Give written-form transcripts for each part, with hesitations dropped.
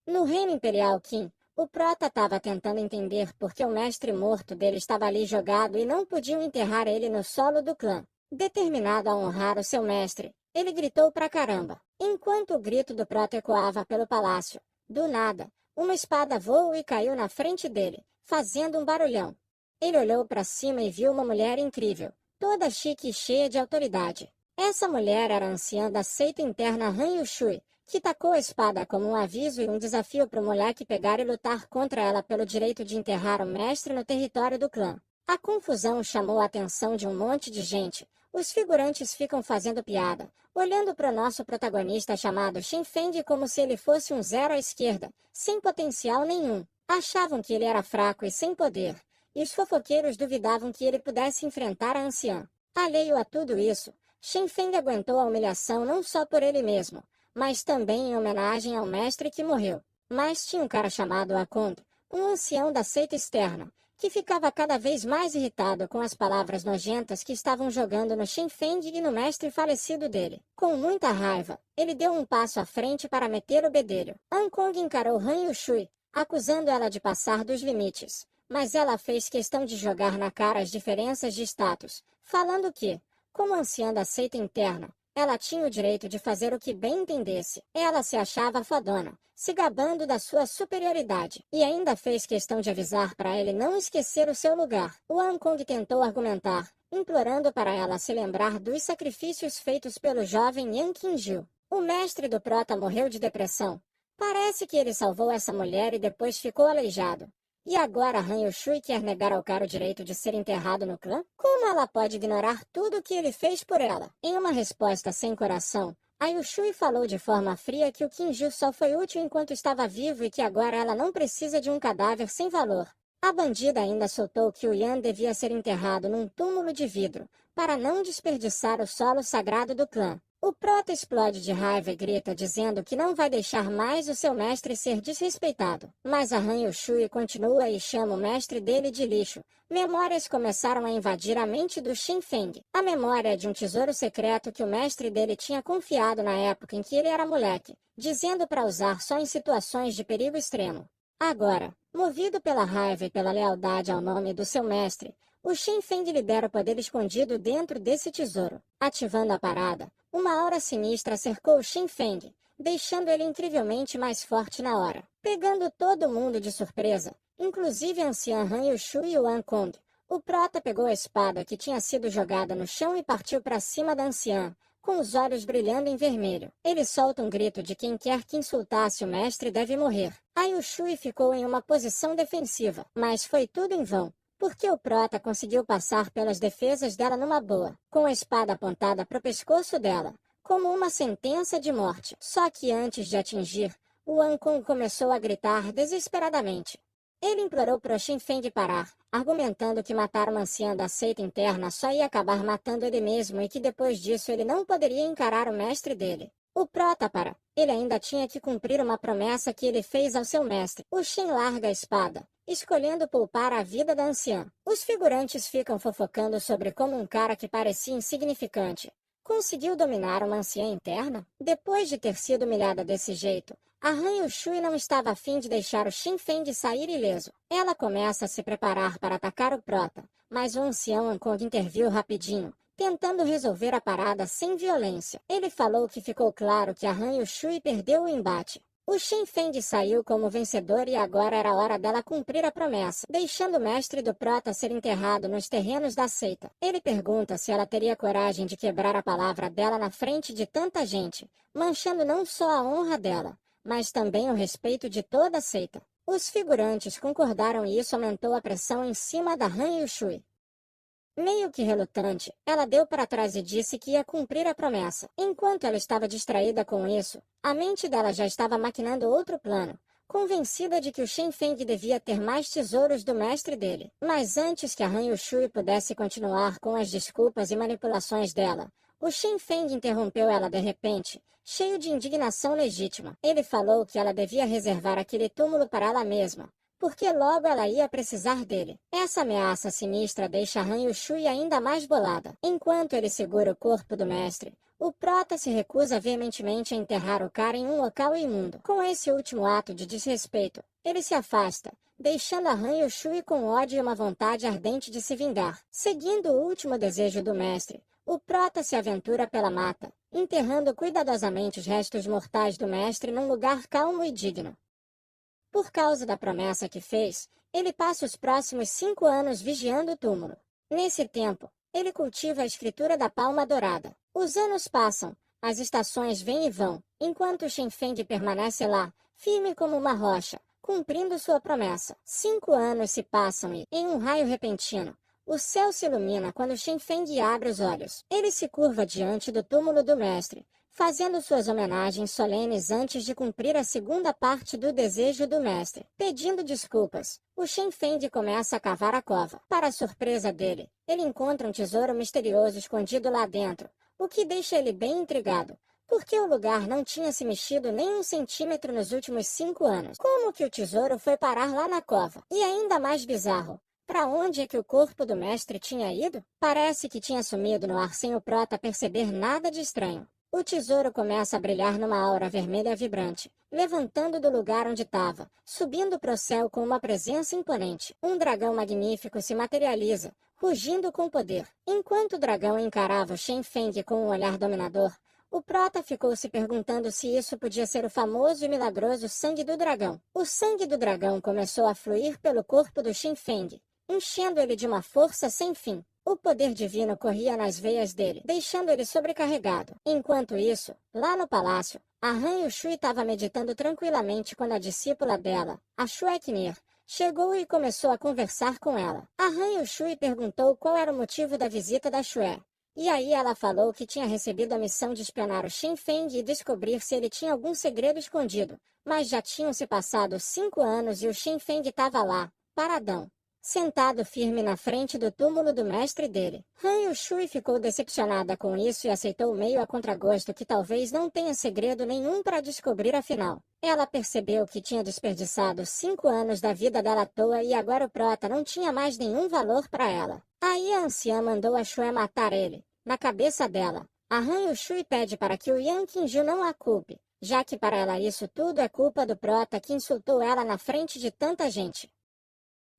No reino imperial Qin, o prota estava tentando entender por que o mestre morto dele estava ali jogado e não podiam enterrar ele no solo do clã. Determinado a honrar o seu mestre, ele gritou pra caramba. Enquanto o grito do prota ecoava pelo palácio, do nada, uma espada voou e caiu na frente dele, fazendo um barulhão. Ele olhou para cima e viu uma mulher incrível, toda chique e cheia de autoridade. Essa mulher era a anciã da seita interna Han Yushui, que tacou a espada como um aviso e um desafio para o moleque pegar e lutar contra ela pelo direito de enterrar o mestre no território do clã. A confusão chamou a atenção de um monte de gente. Os figurantes ficam fazendo piada, olhando para o nosso protagonista chamado Shen Feng como se ele fosse um zero à esquerda, sem potencial nenhum. Achavam que ele era fraco e sem poder, e os fofoqueiros duvidavam que ele pudesse enfrentar a anciã. Alheio a tudo isso, Shen Feng aguentou a humilhação não só por ele mesmo, mas também em homenagem ao mestre que morreu. Mas tinha um cara chamado Akond, um ancião da seita externa, que ficava cada vez mais irritado com as palavras nojentas que estavam jogando no Shen Feng e no mestre falecido dele. Com muita raiva, ele deu um passo à frente para meter o bedelho. Ankong encarou Han Yushui, acusando ela de passar dos limites, mas ela fez questão de jogar na cara as diferenças de status, falando que, como anciã da seita interna, ela tinha o direito de fazer o que bem entendesse. Ela se achava fodona, se gabando da sua superioridade, e ainda fez questão de avisar para ele não esquecer o seu lugar. O Ankong tentou argumentar, implorando para ela se lembrar dos sacrifícios feitos pelo jovem Yan Qingju. O mestre do prota morreu de depressão. Parece que ele salvou essa mulher e depois ficou aleijado. E agora Han Yushui quer negar ao cara o direito de ser enterrado no clã? Como ela pode ignorar tudo o que ele fez por ela? Em uma resposta sem coração, a Yushui falou de forma fria que o Qingju só foi útil enquanto estava vivo e que agora ela não precisa de um cadáver sem valor. A bandida ainda soltou que o Yan devia ser enterrado num túmulo de vidro, para não desperdiçar o solo sagrado do clã. O prota explode de raiva e grita dizendo que não vai deixar mais o seu mestre ser desrespeitado. Mas a Han Yushui continua e chama o mestre dele de lixo. Memórias começaram a invadir a mente do Shen Feng. A memória de um tesouro secreto que o mestre dele tinha confiado na época em que ele era moleque, dizendo para usar só em situações de perigo extremo. Agora, movido pela raiva e pela lealdade ao nome do seu mestre, o Shen Feng libera o poder escondido dentro desse tesouro. Ativando a parada, uma aura sinistra cercou o Shen Feng, deixando ele incrivelmente mais forte na hora. Pegando todo mundo de surpresa, inclusive a anciã Han Yushui e o Ankong, o prota pegou a espada que tinha sido jogada no chão e partiu para cima da anciã, com os olhos brilhando em vermelho. Ele solta um grito de quem quer que insultasse o mestre deve morrer. A Yushui ficou em uma posição defensiva, mas foi tudo em vão, porque o prota conseguiu passar pelas defesas dela numa boa, com a espada apontada para o pescoço dela, como uma sentença de morte. Só que antes de atingir, o Ankong começou a gritar desesperadamente. Ele implorou para o Shen Feng parar, argumentando que matar uma anciã da seita interna só ia acabar matando ele mesmo e que depois disso ele não poderia encarar o mestre dele. O prota para. Ele ainda tinha que cumprir uma promessa que ele fez ao seu mestre. O Shen larga a espada, escolhendo poupar a vida da anciã. Os figurantes ficam fofocando sobre como um cara que parecia insignificante conseguiu dominar uma anciã interna. Depois de ter sido humilhada desse jeito, a Han Yushui não estava a fim de deixar o Shen Feng sair ileso. Ela começa a se preparar para atacar o prota, mas o ancião Ankong interviu rapidinho, tentando resolver a parada sem violência. Ele falou que ficou claro que a Han Yushui perdeu o embate. O Shen Feng saiu como vencedor e agora era hora dela cumprir a promessa, deixando o mestre do prota ser enterrado nos terrenos da seita. Ele pergunta se ela teria coragem de quebrar a palavra dela na frente de tanta gente, manchando não só a honra dela, mas também o respeito de toda a seita. Os figurantes concordaram e isso aumentou a pressão em cima da Han Yushui. Meio que relutante, ela deu para trás e disse que ia cumprir a promessa. Enquanto ela estava distraída com isso, a mente dela já estava maquinando outro plano, convencida de que o Shen Feng devia ter mais tesouros do mestre dele. Mas antes que a Han Yushui pudesse continuar com as desculpas e manipulações dela, o Shen Feng interrompeu ela de repente, cheio de indignação legítima. Ele falou que ela devia reservar aquele túmulo para ela mesma, porque logo ela ia precisar dele. Essa ameaça sinistra deixa Han Yushui ainda mais bolada. Enquanto ele segura o corpo do mestre, o prota se recusa veementemente a enterrar o cara em um local imundo. Com esse último ato de desrespeito, ele se afasta, deixando a Han Yushui com ódio e uma vontade ardente de se vingar. Seguindo o último desejo do mestre, o prota se aventura pela mata, enterrando cuidadosamente os restos mortais do mestre num lugar calmo e digno. Por causa da promessa que fez, ele passa os próximos 5 anos vigiando o túmulo. Nesse tempo, ele cultiva a escritura da palma dourada. Os anos passam, as estações vêm e vão, enquanto Shen Feng permanece lá, firme como uma rocha, cumprindo sua promessa. 5 anos se passam e, em um raio repentino, o céu se ilumina quando Shen Feng abre os olhos. Ele se curva diante do túmulo do mestre, fazendo suas homenagens solenes antes de cumprir a segunda parte do desejo do mestre. Pedindo desculpas, o Shen Feng começa a cavar a cova. Para a surpresa dele, ele encontra um tesouro misterioso escondido lá dentro, o que deixa ele bem intrigado, porque o lugar não tinha se mexido nem 1 centímetro nos últimos 5 anos. Como que o tesouro foi parar lá na cova? E ainda mais bizarro, para onde é que o corpo do mestre tinha ido? Parece que tinha sumido no ar sem o prota perceber nada de estranho. O tesouro começa a brilhar numa aura vermelha vibrante, levantando do lugar onde estava, subindo para o céu com uma presença imponente. Um dragão magnífico se materializa, rugindo com poder. Enquanto o dragão encarava o Shen Feng com um olhar dominador, o prota ficou se perguntando se isso podia ser o famoso e milagroso sangue do dragão. O sangue do dragão começou a fluir pelo corpo do Shen Feng, enchendo ele de uma força sem fim. O poder divino corria nas veias dele, deixando ele sobrecarregado. Enquanto isso, lá no palácio, a Han Yushui estava meditando tranquilamente quando a discípula dela, a Xueqinir, chegou e começou a conversar com ela. A Han Yushui perguntou qual era o motivo da visita da Xue. E aí ela falou que tinha recebido a missão de espionar o Shen Feng e descobrir se ele tinha algum segredo escondido. Mas já tinham se passado 5 anos e o Shen Feng estava lá, paradão, sentado firme na frente do túmulo do mestre dele. Han Yushui ficou decepcionada com isso e aceitou meio a contragosto que talvez não tenha segredo nenhum para descobrir afinal. Ela percebeu que tinha desperdiçado 5 anos da vida dela à toa e agora o prota não tinha mais nenhum valor para ela. Aí a anciã mandou a Xue matar ele, na cabeça dela. A Han Yushui pede para que o Yang Qingju não a culpe, já que para ela isso tudo é culpa do prota que insultou ela na frente de tanta gente.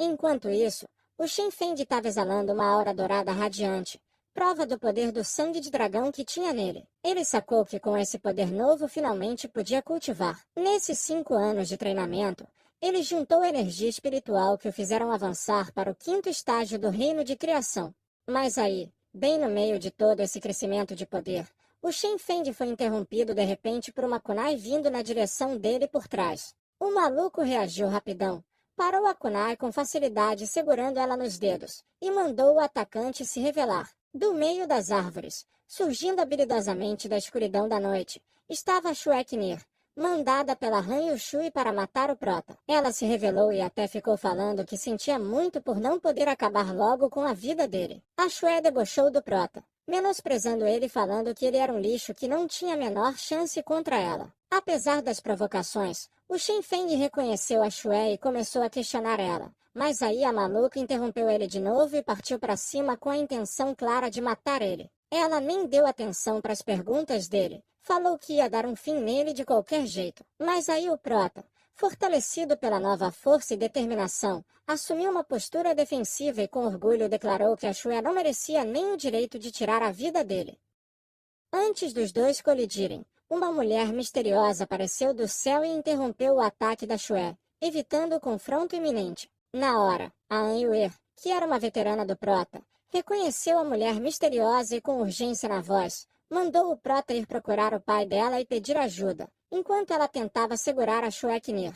Enquanto isso, o Shen Feng estava exalando uma aura dourada radiante, prova do poder do sangue de dragão que tinha nele. Ele sacou que com esse poder novo finalmente podia cultivar. Nesses 5 anos de treinamento, ele juntou a energia espiritual que o fizeram avançar para o 5º estágio do reino de criação. Mas aí, bem no meio de todo esse crescimento de poder, o Shen Feng foi interrompido de repente por uma kunai vindo na direção dele por trás. O maluco reagiu rapidão. Parou a kunai com facilidade segurando ela nos dedos, e mandou o atacante se revelar. Do meio das árvores, surgindo habilidosamente da escuridão da noite, estava a Xueqinir, mandada pela Han Yushui para matar o prota. Ela se revelou e até ficou falando que sentia muito por não poder acabar logo com a vida dele. A Xue debochou do prota, menosprezando ele falando que ele era um lixo que não tinha a menor chance contra ela. Apesar das provocações, o Shen Feng reconheceu a Xue e começou a questionar ela. Mas aí a maluca interrompeu ele de novo e partiu para cima com a intenção clara de matar ele. Ela nem deu atenção para as perguntas dele. Falou que ia dar um fim nele de qualquer jeito. Mas aí o prota, fortalecido pela nova força e determinação, assumiu uma postura defensiva e com orgulho declarou que a Xue não merecia nem o direito de tirar a vida dele. Antes dos dois colidirem, uma mulher misteriosa apareceu do céu e interrompeu o ataque da Xue, evitando o confronto iminente. Na hora, a Anyue, que era uma veterana do prota, reconheceu a mulher misteriosa e com urgência na voz, mandou o prota ir procurar o pai dela e pedir ajuda, enquanto ela tentava segurar a Xueqinir.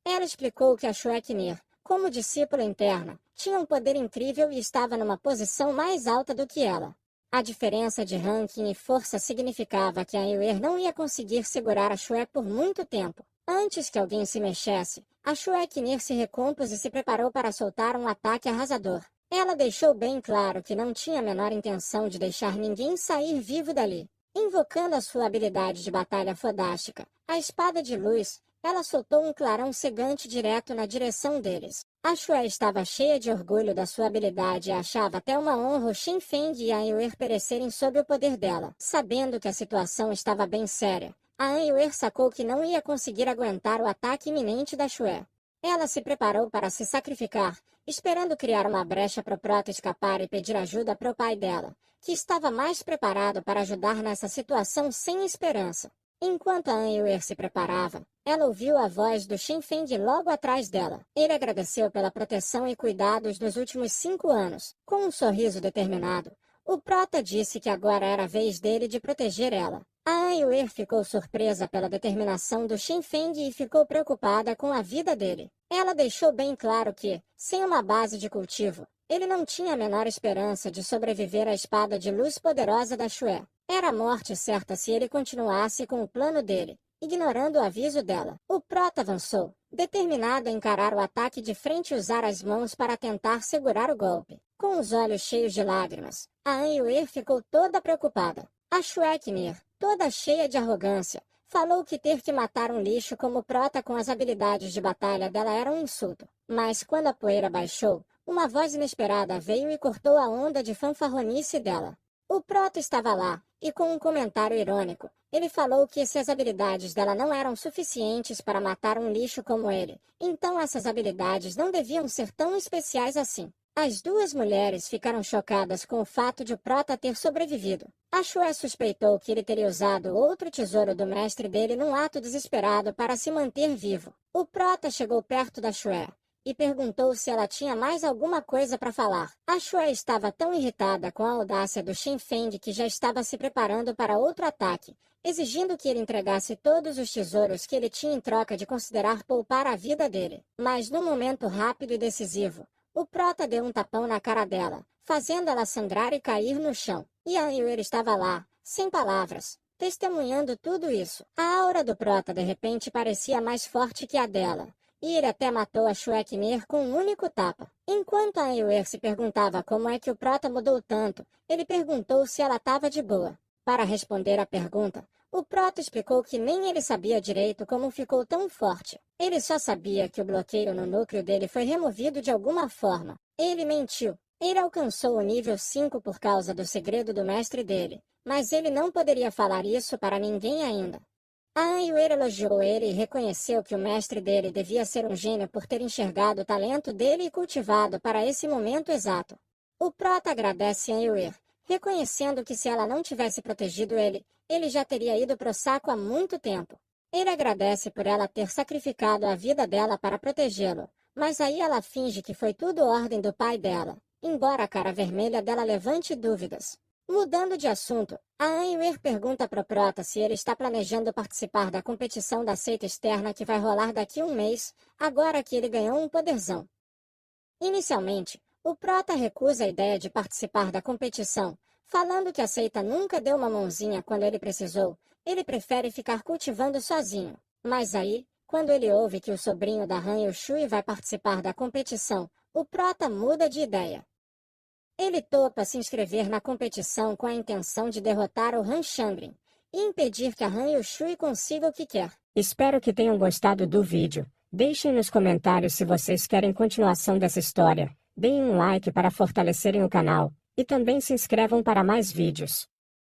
Ela explicou que a Xueqinir, como discípula interna, tinha um poder incrível e estava numa posição mais alta do que ela. A diferença de ranking e força significava que a Anyue não ia conseguir segurar a Xue por muito tempo. Antes que alguém se mexesse, a Xueqinir se recompôs e se preparou para soltar um ataque arrasador. Ela deixou bem claro que não tinha a menor intenção de deixar ninguém sair vivo dali. Invocando a sua habilidade de batalha fodástica, a espada de luz, ela soltou um clarão cegante direto na direção deles. A Shue estava cheia de orgulho da sua habilidade e achava até uma honra o Shen Feng e a Anyuer perecerem sob o poder dela. Sabendo que a situação estava bem séria, a Anyuer sacou que não ia conseguir aguentar o ataque iminente da Shue. Ela se preparou para se sacrificar, esperando criar uma brecha para o Prota escapar e pedir ajuda para o pai dela, que estava mais preparado para ajudar nessa situação sem esperança. Enquanto a Anyuer se preparava, ela ouviu a voz do Shen Feng logo atrás dela. Ele agradeceu pela proteção e cuidados nos últimos 5 anos. Com um sorriso determinado, o Prota disse que agora era a vez dele de proteger ela. A Anyuer ficou surpresa pela determinação do Shen Feng e ficou preocupada com a vida dele. Ela deixou bem claro que, sem uma base de cultivo, ele não tinha a menor esperança de sobreviver à espada de luz poderosa da Shue. Era a morte certa se ele continuasse com o plano dele, ignorando o aviso dela. O Prota avançou, determinado a encarar o ataque de frente e usar as mãos para tentar segurar o golpe. Com os olhos cheios de lágrimas, a Anyuer ficou toda preocupada. A Shue Khmer, toda cheia de arrogância, falou que ter que matar um lixo como o Prota com as habilidades de batalha dela era um insulto. Mas quando a poeira baixou, uma voz inesperada veio e cortou a onda de fanfarronice dela. O Prota estava lá, e com um comentário irônico, ele falou que se as habilidades dela não eram suficientes para matar um lixo como ele, então essas habilidades não deviam ser tão especiais assim. As duas mulheres ficaram chocadas com o fato de o Prota ter sobrevivido. A Shue suspeitou que ele teria usado outro tesouro do mestre dele num ato desesperado para se manter vivo. O Prota chegou perto da Shue e perguntou se ela tinha mais alguma coisa para falar. A Shue estava tão irritada com a audácia do Shen Feng que já estava se preparando para outro ataque, exigindo que ele entregasse todos os tesouros que ele tinha em troca de considerar poupar a vida dele. Mas num momento rápido e decisivo, o Prota deu um tapão na cara dela, fazendo ela sangrar e cair no chão. E a Anyuer estava lá, sem palavras, testemunhando tudo isso. A aura do Prota de repente parecia mais forte que a dela, e ele até matou a Shue Khmer com um único tapa. Enquanto a Anyuer se perguntava como é que o Prota mudou tanto, ele perguntou se ela estava de boa. Para responder à pergunta, o Prota explicou que nem ele sabia direito como ficou tão forte. Ele só sabia que o bloqueio no núcleo dele foi removido de alguma forma. Ele mentiu. Ele alcançou o nível 5 por causa do segredo do mestre dele, mas ele não poderia falar isso para ninguém ainda. A Anyuer elogiou ele e reconheceu que o mestre dele devia ser um gênio por ter enxergado o talento dele e cultivado para esse momento exato. O Prota agradece a Anyuer, reconhecendo que se ela não tivesse protegido ele, ele já teria ido pro saco há muito tempo. Ele agradece por ela ter sacrificado a vida dela para protegê-lo, mas aí ela finge que foi tudo ordem do pai dela, embora a cara vermelha dela levante dúvidas. Mudando de assunto, a Anyuer pergunta pro Prota se ele está planejando participar da competição da seita externa que vai rolar daqui a um mês, agora que ele ganhou um poderzão. Inicialmente, o Prota recusa a ideia de participar da competição, falando que a seita nunca deu uma mãozinha quando ele precisou. Ele prefere ficar cultivando sozinho. Mas aí, quando ele ouve que o sobrinho da Han Yushui vai participar da competição, o Prota muda de ideia. Ele topa se inscrever na competição com a intenção de derrotar o Han Shangrin e impedir que a Han Yushui consiga o que quer. Espero que tenham gostado do vídeo. Deixem nos comentários se vocês querem continuação dessa história. Deem um like para fortalecerem o canal. E também se inscrevam para mais vídeos.